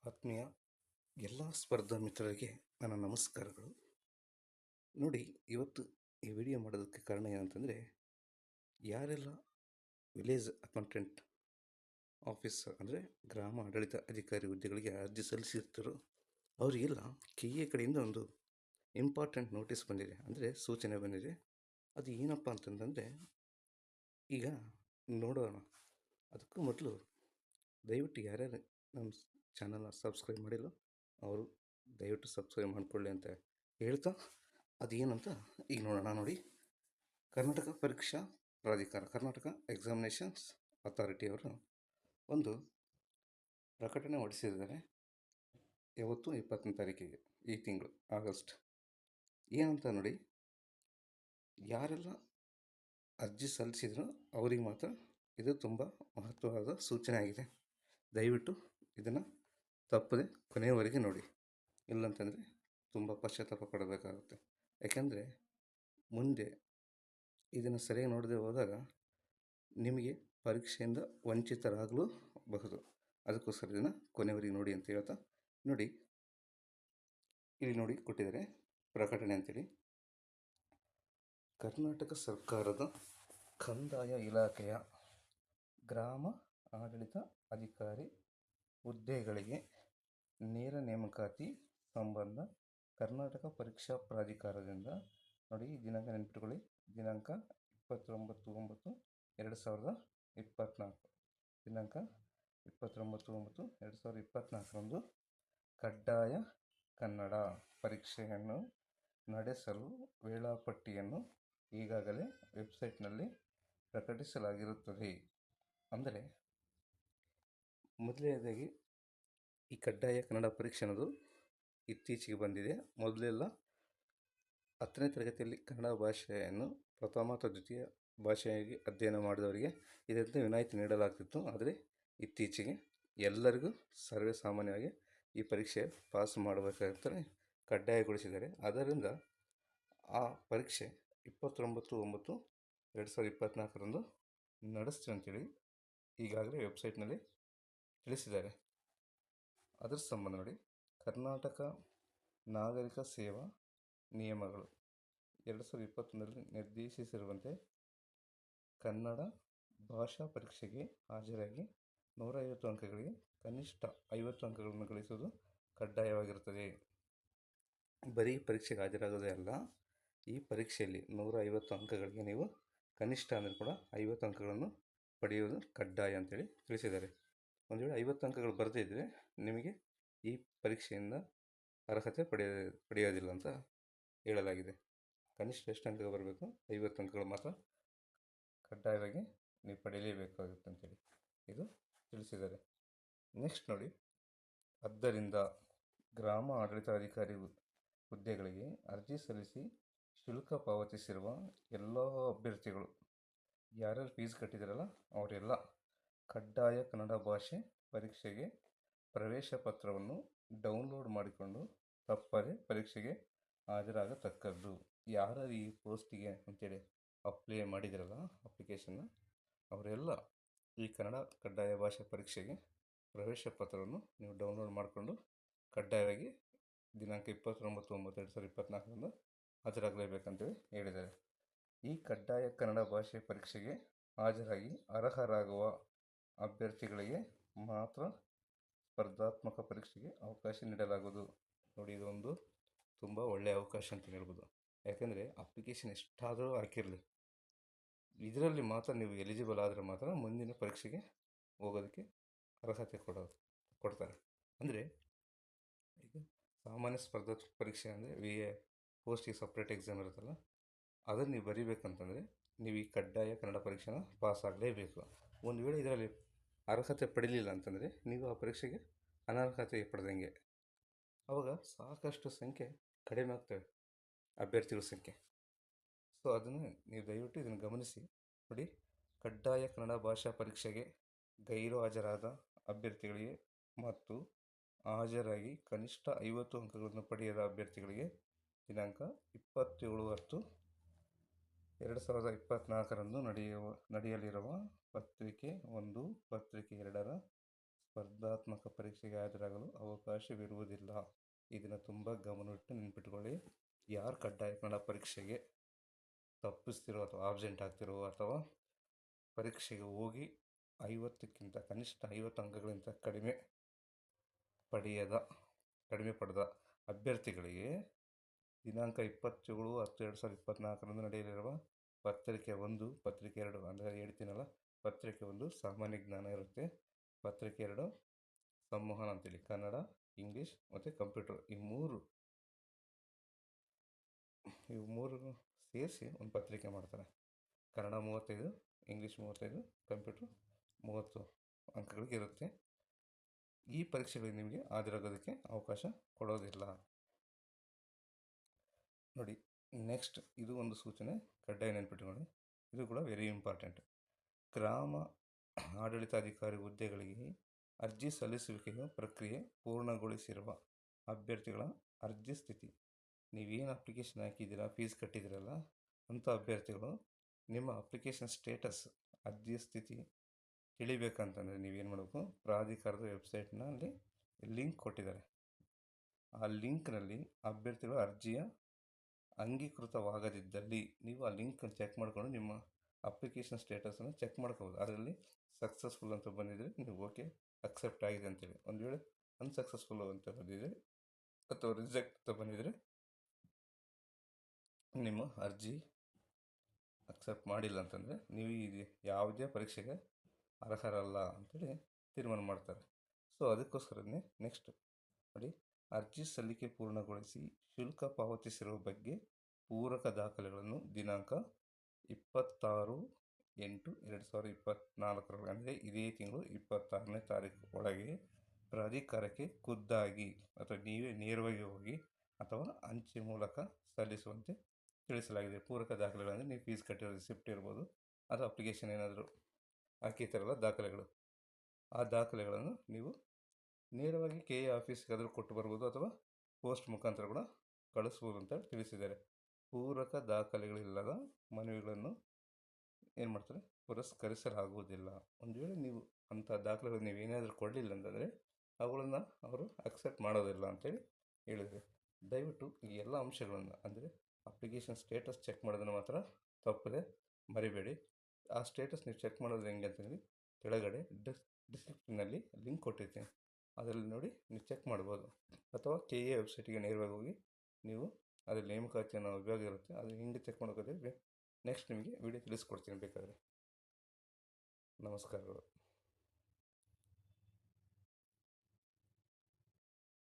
ಆತ್ಮೀಯ ಎಲ್ಲ ಸ್ಪರ್ಧಾ ಮಿತ್ರರಿಗೆ ನನ್ನ ನಮಸ್ಕಾರಗಳು. ನೋಡಿ, ಇವತ್ತು ಈ ವಿಡಿಯೋ ಮಾಡೋದಕ್ಕೆ ಕಾರಣ ಏನಂತಂದರೆ, ಯಾರೆಲ್ಲ ವಿಲೇಜ್ ಅಕೌಂಟೆಂಟ್ ಆಫೀಸರ್ ಅಂದರೆ ಗ್ರಾಮ ಆಡಳಿತ ಅಧಿಕಾರಿ ಹುದ್ದೆಗಳಿಗೆ ಅರ್ಜಿ ಸಲ್ಲಿಸಿರ್ತಾರೋ ಅವರಿಗೆಲ್ಲ ಕೆ ಎ ಕಡೆಯಿಂದ ಒಂದು ಇಂಪಾರ್ಟೆಂಟ್ ನೋಟಿಸ್ ಬಂದಿದೆ, ಅಂದರೆ ಸೂಚನೆ ಬಂದಿದೆ. ಅದು ಏನಪ್ಪ ಅಂತಂದರೆ, ಈಗ ನೋಡೋಣ. ಅದಕ್ಕೂ ಮೊದಲು ದಯವಿಟ್ಟು ಯಾರ್ಯಾರು ನಮ್ಮ ಚಾನಲ್ನ ಸಬ್ಸ್ಕ್ರೈಬ್ ಮಾಡಿಲ್ಲ ಅವರು ದಯವಿಟ್ಟು ಸಬ್ಸ್ಕ್ರೈಬ್ ಮಾಡಿಕೊಳ್ಳಿ ಅಂತ ಹೇಳ್ತಾ, ಅದೇನಂತ ಈಗ ನೋಡೋಣ. ನೋಡಿ, ಕರ್ನಾಟಕ ಪರೀಕ್ಷಾ ಪ್ರಾಧಿಕಾರ, ಕರ್ನಾಟಕ ಎಕ್ಸಾಮಿನೇಷನ್ಸ್ ಅಥಾರಿಟಿ ಅವರು ಒಂದು ಪ್ರಕಟಣೆ ಹೊರಡಿಸಿದ್ದಾರೆ. ಯಾವತ್ತು 20ನೇ ತಾರೀಕಿಗೆ, ಈ ತಿಂಗಳು ಆಗಸ್ಟ್. ಏನಂತ ನೋಡಿ, ಯಾರೆಲ್ಲ ಅರ್ಜಿ ಸಲ್ಲಿಸಿದ್ರು ಅವರಿಗೆ ಮಾತ್ರ ಇದು ತುಂಬ ಮಹತ್ವವಾದ ಸೂಚನೆ ಆಗಿದೆ. ದಯವಿಟ್ಟು ಇದನ್ನು ತಪ್ಪದೆ ಕೊನೆಯವರೆಗೆ ನೋಡಿ, ಇಲ್ಲಂತಂದರೆ ತುಂಬ ಪಶ್ಚಾತ್ತಾಪ ಪಡಬೇಕಾಗುತ್ತೆ. ಯಾಕೆಂದರೆ ಮುಂದೆ ಇದನ್ನು ಸರಿಯಾಗಿ ನೋಡದೆ ಹೋದಾಗ ನಿಮಗೆ ಪರೀಕ್ಷೆಯಿಂದ ವಂಚಿತರಾಗಲೂಬಹುದು. ಅದಕ್ಕೋಸ್ಕರ ಇದನ್ನು ಕೊನೆಯವರೆಗೆ ನೋಡಿ ಅಂತ ಹೇಳ್ತಾ, ನೋಡಿ ಇಲ್ಲಿ ನೋಡಿ ಕೊಟ್ಟಿದ್ದಾರೆ ಪ್ರಕಟಣೆ ಅಂತೇಳಿ. ಕರ್ನಾಟಕ ಸರ್ಕಾರದ ಕಂದಾಯ ಇಲಾಖೆಯ ಗ್ರಾಮ ಆಡಳಿತ ಅಧಿಕಾರಿ ಹುದ್ದೆಗಳಿಗೆ ನೇರ ನೇಮಕಾತಿ ಸಂಬಂಧ ಕರ್ನಾಟಕ ಪರೀಕ್ಷಾ ಪ್ರಾಧಿಕಾರದಿಂದ, ನೋಡಿ ದಿನಾಂಕ ನೆನಪಿಟ್ಕೊಳ್ಳಿ, ದಿನಾಂಕ 29/9/2024, ದಿನಾಂಕ 29/9/2024 ಕಡ್ಡಾಯ ಕನ್ನಡ ಪರೀಕ್ಷೆಯನ್ನು ನಡೆಸಲು ವೇಳಾಪಟ್ಟಿಯನ್ನು ಈಗಾಗಲೇ ವೆಬ್ಸೈಟ್ನಲ್ಲಿ ಪ್ರಕಟಿಸಲಾಗಿರುತ್ತದೆ. ಅಂದರೆ ಮೊದಲನೇದಾಗಿ ಈ ಕಡ್ಡಾಯ ಕನ್ನಡ ಪರೀಕ್ಷೆ ಅನ್ನೋದು ಇತ್ತೀಚೆಗೆ ಬಂದಿದೆ. ಮೊದಲೆಲ್ಲ 10ನೇ ತರಗತಿಯಲ್ಲಿ ಕನ್ನಡ ಭಾಷೆಯನ್ನು ಪ್ರಥಮ ಅಥವಾ ದ್ವಿತೀಯ ಭಾಷೆಯಾಗಿ ಅಧ್ಯಯನ ಮಾಡಿದವರಿಗೆ ಇದರಿಂದ ವಿನಾಯಿತಿ ನೀಡಲಾಗ್ತಿತ್ತು. ಆದರೆ ಇತ್ತೀಚೆಗೆ ಎಲ್ಲರಿಗೂ ಸರ್ವೇ ಸಾಮಾನ್ಯವಾಗಿ ಈ ಪರೀಕ್ಷೆ ಪಾಸ್ ಮಾಡಬೇಕಾಗಿರ್ತಾರೆ, ಕಡ್ಡಾಯಗೊಳಿಸಿದ್ದಾರೆ. ಆದ್ದರಿಂದ ಆ ಪರೀಕ್ಷೆ 29/9/2024 ನಡೆಸ್ತೀವಿ ಅಂತೇಳಿ ಈಗಾಗಲೇ ವೆಬ್ಸೈಟ್ನಲ್ಲಿ ತಿಳಿಸಿದ್ದಾರೆ. ಅದರ ಸಂಬಂಧ ನೋಡಿ, ಕರ್ನಾಟಕ ನಾಗರಿಕ ಸೇವಾ ನಿಯಮಗಳು 2021ರಲ್ಲಿ ನಿರ್ದೇಶಿಸಿರುವಂತೆ ಕನ್ನಡ ಭಾಷಾ ಪರೀಕ್ಷೆಗೆ ಹಾಜರಾಗಿ 150 ಅಂಕಗಳಿಗೆ ಕನಿಷ್ಠ 50 ಅಂಕಗಳನ್ನು ಗಳಿಸುವುದು ಕಡ್ಡಾಯವಾಗಿರುತ್ತದೆ. ಬರೀ ಪರೀಕ್ಷೆಗೆ ಹಾಜರಾಗೋದೇ ಅಲ್ಲ, ಈ ಪರೀಕ್ಷೆಯಲ್ಲಿ 150 ಅಂಕಗಳಿಗೆ ನೀವು ಕನಿಷ್ಠ ಅಂದರೆ ಕೂಡ 50 ಅಂಕಗಳನ್ನು ಪಡೆಯುವುದು ಕಡ್ಡಾಯ ಅಂತೇಳಿ ತಿಳಿಸಿದ್ದಾರೆ. ಒಂದು ವೇಳೆ 50 ಅಂಕಗಳು ಬರದೇ ಇದ್ದರೆ ನಿಮಗೆ ಈ ಪರೀಕ್ಷೆಯಿಂದ ಅರ್ಹತೆ ಪಡೆಯೋದಿಲ್ಲ ಅಂತ ಹೇಳಲಾಗಿದೆ. ಕನಿಷ್ಠ ಎಷ್ಟು ಅಂಕ ಬರಬೇಕು? 50 ಅಂಕಗಳು ಮಾತ್ರ ಕಡ್ಡಾಯವಾಗಿ ನೀವು ಪಡೆಯಲೇಬೇಕಾಗುತ್ತೆ ಅಂತೇಳಿ ಇದು ತಿಳಿಸಿದ್ದಾರೆ. ನೆಕ್ಸ್ಟ್ ನೋಡಿ, ಆದ್ದರಿಂದ ಗ್ರಾಮ ಆಡಳಿತಾಧಿಕಾರಿ ಹುದ್ದೆಗಳಿಗೆ ಅರ್ಜಿ ಸಲ್ಲಿಸಿ ಶುಲ್ಕ ಪಾವತಿಸಿರುವ ಎಲ್ಲ ಅಭ್ಯರ್ಥಿಗಳು, ಯಾರ್ಯಾರು ಫೀಸ್ ಕಟ್ಟಿದಾರಲ್ಲ ಅವರೆಲ್ಲ ಕಡ್ಡಾಯ ಕನ್ನಡ ಭಾಷೆ ಪರೀಕ್ಷೆಗೆ ಪ್ರವೇಶ ಪತ್ರವನ್ನು ಡೌನ್ಲೋಡ್ ಮಾಡಿಕೊಂಡು ತಪ್ಪದೆ ಪರೀಕ್ಷೆಗೆ ಹಾಜರಾಗತಕ್ಕದ್ದು. ಯಾರು ಈ ಪೋಸ್ಟಿಗೆ ಅಂತೇಳಿ ಅಪ್ಲೈ ಮಾಡಿದಿರಲ್ಲ ಅಪ್ಲಿಕೇಶನ್ನ, ಅವರೆಲ್ಲ ಈ ಕನ್ನಡ ಕಡ್ಡಾಯ ಭಾಷೆ ಪರೀಕ್ಷೆಗೆ ಪ್ರವೇಶ ಪತ್ರವನ್ನು ನೀವು ಡೌನ್ಲೋಡ್ ಮಾಡಿಕೊಂಡು ಕಡ್ಡಾಯವಾಗಿ ದಿನಾಂಕ 29/9/2024 ಹಾಜರಾಗಲೇಬೇಕಂತೇಳಿ ಹೇಳಿದ್ದಾರೆ. ಈ ಕಡ್ಡಾಯ ಕನ್ನಡ ಭಾಷೆ ಪರೀಕ್ಷೆಗೆ ಹಾಜರಾಗಿ ಅರ್ಹರಾಗುವ ಅಭ್ಯರ್ಥಿಗಳಿಗೆ ಮಾತ್ರ ಸ್ಪರ್ಧಾತ್ಮಕ ಪರೀಕ್ಷೆಗೆ ಅವಕಾಶ ನೀಡಲಾಗುವುದು. ನೋಡಿ, ಇದೊಂದು ತುಂಬ ಒಳ್ಳೆಯ ಅವಕಾಶ ಅಂತ ಹೇಳ್ಬೋದು. ಯಾಕೆಂದರೆ ಅಪ್ಲಿಕೇಶನ್ ಎಷ್ಟಾದರೂ ಹಾಕಿರಲಿ, ಇದರಲ್ಲಿ ಮಾತ್ರ ನೀವು ಎಲಿಜಿಬಲ್ ಆದರೆ ಮಾತ್ರ ಮುಂದಿನ ಪರೀಕ್ಷೆಗೆ ಹೋಗೋದಕ್ಕೆ ಅರ್ಹತೆ ಕೊಡ್ತಾರೆ. ಅಂದರೆ ಈಗ ಸಾಮಾನ್ಯ ಸ್ಪರ್ಧಾತ್ಮಕ ಪರೀಕ್ಷೆ ಅಂದರೆ VA ಪೋಸ್ಟಿಗೆ ಸಪ್ರೇಟ್ ಎಕ್ಸಾಮ್ ಇರುತ್ತಲ್ಲ, ಅದನ್ನು ನೀವು ಬರೀಬೇಕಂತಂದರೆ ನೀವು ಈ ಕಡ್ಡಾಯ ಕನ್ನಡ ಪರೀಕ್ಷೆನ ಪಾಸ್ ಆಗಲೇಬೇಕು. ಒಂದು ವೇಳೆ ಇದರಲ್ಲಿ ಅರ್ಹತೆ ಪಡೀಲಿಲ್ಲ ಅಂತಂದರೆ ನೀವು ಆ ಪರೀಕ್ಷೆಗೆ ಅನರ್ಹತೆ ಪಡೆದಂಗೆ. ಆವಾಗ ಸಾಕಷ್ಟು ಸಂಖ್ಯೆ ಕಡಿಮೆ ಆಗ್ತವೆ, ಅಭ್ಯರ್ಥಿಗಳ ಸಂಖ್ಯೆ. ಸೊ ಅದನ್ನು ನೀವು ದಯವಿಟ್ಟು ಇದನ್ನು ಗಮನಿಸಿ. ನೋಡಿ, ಕಡ್ಡಾಯ ಕನ್ನಡ ಭಾಷಾ ಪರೀಕ್ಷೆಗೆ ಗೈರು ಹಾಜರಾದ ಅಭ್ಯರ್ಥಿಗಳಿಗೆ ಮತ್ತು ಹಾಜರಾಗಿ ಕನಿಷ್ಠ 50 ಅಂಕಗಳನ್ನು ಪಡೆಯದ ಅಭ್ಯರ್ಥಿಗಳಿಗೆ ದಿನಾಂಕ 27/10/2024 ನಡೆಯಲಿರುವ ಪತ್ರಿಕೆ 1, ಪತ್ರಿಕೆ 2ರ ಸ್ಪರ್ಧಾತ್ಮಕ ಪರೀಕ್ಷೆಗೆ ಹಾಜರಾಗಲು ಅವಕಾಶವಿರುವುದಿಲ್ಲ. ಇದನ್ನು ತುಂಬ ಗಮನವಿಟ್ಟು ನೆನ್ಪಿಟ್ಕೊಳ್ಳಿ. ಯಾರು ಕಡ್ಡಾಯ ಕನ್ನಡ ಪರೀಕ್ಷೆಗೆ ತಪ್ಪಿಸ್ತಿರೋ ಅಥವಾ ಆಬ್ಸೆಂಟ್ ಆಗ್ತಿರೋ ಅಥವಾ ಪರೀಕ್ಷೆಗೆ ಹೋಗಿ 50ಕ್ಕಿಂತ ಕನಿಷ್ಠ 50 ಅಂಕಗಳಿಂದ ಕಡಿಮೆ ಪಡೆದ ಅಭ್ಯರ್ಥಿಗಳಿಗೆ ದಿನಾಂಕ 27/10/2024 ನಡೆಯಲಿರುವ ಪತ್ರಿಕೆ 1, ಪತ್ರಿಕೆ 2 ಅಂದರೆ ಹೇಳ್ತೀನಲ್ಲ, ಪತ್ರಿಕೆ 1 ಸಾಮಾನ್ಯ ಜ್ಞಾನ ಇರುತ್ತೆ, ಪತ್ರಿಕೆ 2 ಸಂವಹನ ಅಂತೇಳಿ ಕನ್ನಡ, ಇಂಗ್ಲೀಷ್ ಮತ್ತು ಕಂಪ್ಯೂಟರ್. ಈ ಮೂರು ಸೇರಿಸಿ ಒಂದು ಪತ್ರಿಕೆ ಮಾಡ್ತಾರೆ. ಕನ್ನಡ 35, ಇಂಗ್ಲೀಷ್ 35, ಕಂಪ್ಯೂಟರ್ 30 ಅಂಕಗಳಿಗೆ ಇರುತ್ತೆ. ಈ ಪರೀಕ್ಷೆಗಳಿಗೆ ನಿಮಗೆ ಹಾಜರಾಗೋದಕ್ಕೆ ಅವಕಾಶ ಕೊಡೋದಿಲ್ಲ. ನೋಡಿ, ನೆಕ್ಸ್ಟ್ ಇದು ಒಂದು ಸೂಚನೆ ಕಡ್ಡಾಯ ನೆನ್ಪಿಟ್ಕೊಳ್ಳಿ. ಇದು ಕೂಡ ವೆರಿ ಇಂಪಾರ್ಟೆಂಟ್. ಗ್ರಾಮ ಆಡಳಿತಾಧಿಕಾರಿ ಹುದ್ದೆಗಳಿಗೆ ಅರ್ಜಿ ಸಲ್ಲಿಸುವಿಕೆಯ ಪ್ರಕ್ರಿಯೆ ಪೂರ್ಣಗೊಳಿಸಿರುವ ಅಭ್ಯರ್ಥಿಗಳ ಅರ್ಜಿ ಸ್ಥಿತಿ. ನೀವೇನು ಅಪ್ಲಿಕೇಶನ್ ಹಾಕಿದ್ದೀರಾ, ಫೀಸ್ ಕಟ್ಟಿದ್ದೀರಲ್ಲ, ಅಂಥ ಅಭ್ಯರ್ಥಿಗಳು ನಿಮ್ಮ ಅಪ್ಲಿಕೇಶನ್ ಸ್ಟೇಟಸ್, ಅರ್ಜಿಯ ಸ್ಥಿತಿ ತಿಳಿಬೇಕಂತಂದರೆ ನೀವೇನು ಮಾಡಬೇಕು, ಪ್ರಾಧಿಕಾರದ ವೆಬ್ಸೈಟ್ನಲ್ಲಿ ಲಿಂಕ್ ಕೊಟ್ಟಿದ್ದಾರೆ. ಆ ಲಿಂಕ್ನಲ್ಲಿ ಅಭ್ಯರ್ಥಿಗಳ ಅರ್ಜಿಯ ಅಂಗೀಕೃತವಾಗದಿದ್ದಲ್ಲಿ ನೀವು ಆ ಲಿಂಕನ್ನು ಚೆಕ್ ಮಾಡಿಕೊಂಡು ನಿಮ್ಮ ಅಪ್ಲಿಕೇಶನ್ ಸ್ಟೇಟಸನ್ನು ಚೆಕ್ ಮಾಡ್ಕೋಬೋದು. ಅದರಲ್ಲಿ ಸಕ್ಸಸ್ಫುಲ್ ಅಂತ ಬಂದಿದ್ದರೆ ನೀವು ಓಕೆ, ಅಕ್ಸೆಪ್ಟ್ ಆಗಿದೆ ಅಂತೇಳಿ. ಒಂದು ವೇಳೆ ಅನ್ಸಕ್ಸಸ್ಫುಲ್ ಅಂತ ಬಂದಿದೆ ಅಥವಾ ರಿಜೆಕ್ಟ್ ಅಂತ ಬಂದಿದ್ದರೆ ನಿಮ್ಮ ಅರ್ಜಿ ಅಕ್ಸೆಪ್ಟ್ ಮಾಡಿಲ್ಲ ಅಂತಂದರೆ ನೀವು ಇದು ಯಾವುದೇ ಪರೀಕ್ಷೆಗೆ ಅರ್ಹರಲ್ಲ ಅಂತೇಳಿ ತೀರ್ಮಾನ ಮಾಡ್ತಾರೆ. ಸೊ ಅದಕ್ಕೋಸ್ಕರನೇ ನೆಕ್ಸ್ಟ್ ನೋಡಿ, ಅರ್ಜಿ ಸಲ್ಲಿಕೆ ಪೂರ್ಣಗೊಳಿಸಿ ಶುಲ್ಕ ಪಾವತಿಸಿರುವ ಬಗ್ಗೆ ಪೂರಕ ದಾಖಲೆಗಳನ್ನು ದಿನಾಂಕ 26/8/2024 ಅಂದರೆ ಇದೇ ತಿಂಗಳು 26ನೇ ತಾರೀಕು ಒಳಗೆ ಪ್ರಾಧಿಕಾರಕ್ಕೆ ಖುದ್ದಾಗಿ ಅಥವಾ ನೀವೇ ನೇರವಾಗಿ ಹೋಗಿ ಅಥವಾ ಅಂಚೆ ಮೂಲಕ ಸಲ್ಲಿಸುವಂತೆ ತಿಳಿಸಲಾಗಿದೆ. ಪೂರಕ ದಾಖಲೆಗಳಂದರೆ ನೀವು ಫೀಸ್ ಕಟ್ಟಿರೋ ರಿಸಿಪ್ಟ್ ಇರ್ಬೋದು ಅಥವಾ ಅಪ್ಲಿಕೇಶನ್ ಏನಾದರೂ ಹಾಕಿರ್ತಾರಲ್ಲ ದಾಖಲೆಗಳು, ಆ ದಾಖಲೆಗಳನ್ನು ನೀವು ನೇರವಾಗಿ KA ಆಫೀಸ್ಗಾದರೂ ಕೊಟ್ಟು ಬರ್ಬೋದು ಅಥವಾ ಪೋಸ್ಟ್ ಮುಖಾಂತರ ಕೂಡ ಕಳಿಸ್ಬೋದು ಅಂತ ತಿಳಿಸಿದ್ದಾರೆ. ಪೂರಕ ದಾಖಲೆಗಳಿಲ್ಲದ ಮನವಿಗಳನ್ನು ಏನು ಮಾಡ್ತಾರೆ, ಪುರಸ್ಕರಿಸಲಾಗುವುದಿಲ್ಲ. ಒಂದು ವೇಳೆ ನೀವು ಅಂಥ ದಾಖಲೆಗಳು ನೀವೇನಾದರೂ ಕೊಡಲಿಲ್ಲ ಅಂತಂದರೆ ಅವುಗಳನ್ನು ಅವರು ಅಕ್ಸೆಪ್ಟ್ ಮಾಡೋದಿಲ್ಲ ಅಂತೇಳಿ ಹೇಳಿದರು. ದಯವಿಟ್ಟು ಈ ಎಲ್ಲ ಅಂಶಗಳನ್ನು ಅಂದರೆ ಅಪ್ಲಿಕೇಶನ್ ಸ್ಟೇಟಸ್ ಚೆಕ್ ಮಾಡೋದನ್ನು ಮಾತ್ರ ತಪ್ಪದೆ ಮರಿಬೇಡಿ. ಆ ಸ್ಟೇಟಸ್ ನೀವು ಚೆಕ್ ಮಾಡೋದು ಹೆಂಗೆ ಅಂತಂದರೆ ಕೆಳಗಡೆ ಡಿಸ್ಕ್ರಿಪ್ಷನ್ನಲ್ಲಿ ಲಿಂಕ್ ಕೊಟ್ಟಿರ್ತೀನಿ, ಅದರಲ್ಲಿ ನೋಡಿ ನೀವು ಚೆಕ್ ಮಾಡ್ಬೋದು. ಅಥವಾ KA ವೆಬ್ಸೈಟಿಗೆ ನೇರವಾಗಿ ಹೋಗಿ ನೀವು ಅದರಲ್ಲಿ ನೇಮಕಾತಿ ಅನ್ನೋ ವಿಭಾಗ ಇರುತ್ತೆ, ಅದು ಹಿಂಗೆ ಚೆಕ್ ಮಾಡೋಕ್ಕೋದ್ರೆ ನೆಕ್ಸ್ಟ್ ನಿಮಗೆ ವಿಡಿಯೋ ತಿಳಿಸ್ಕೊಡ್ತೀನಿ ಬೇಕಾದರೆ. ನಮಸ್ಕಾರಗಳು.